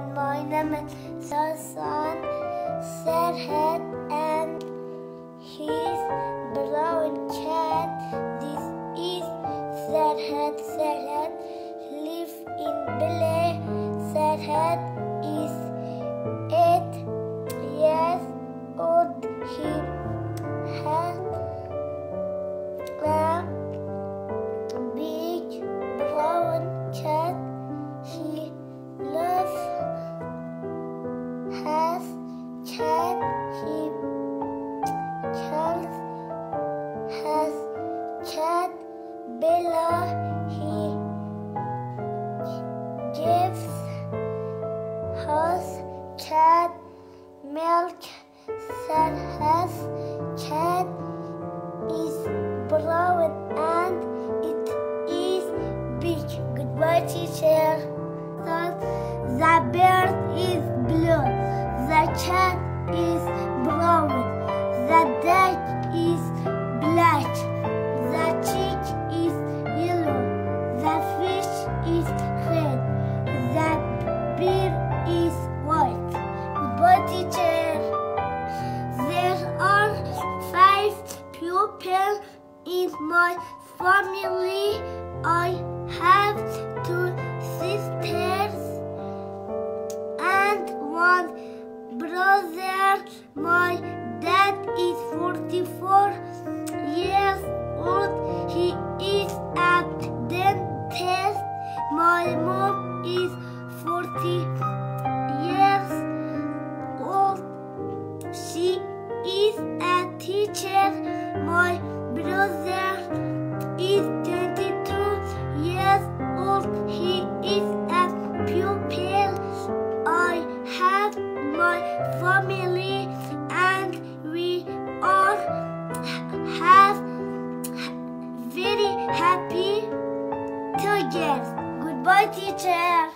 everyone. My name is Sasan Serhat and his brown cat. This is Serhat. Serhat live in Bele. Serhat is 8 years old. He has a big brown cat. He loves has cat. He Charles has cat. Bella. He gives us cat milk. Serhat's cat is brown and it is big. Goodbye, teacher. The bird is blue. The cat is brown. The duck is black. The chick is yellow. The fish is red. The bear is white. Goodbye, teacher. There are 5 people in my family. I have 2 sisters and 1 brother. My dad is 44 years old. He is a dentist. My mom is 40 years old. She is a teacher. My brother is 22 years old. He is a pupil. I have my family and we are very happy together. Goodbye, teacher.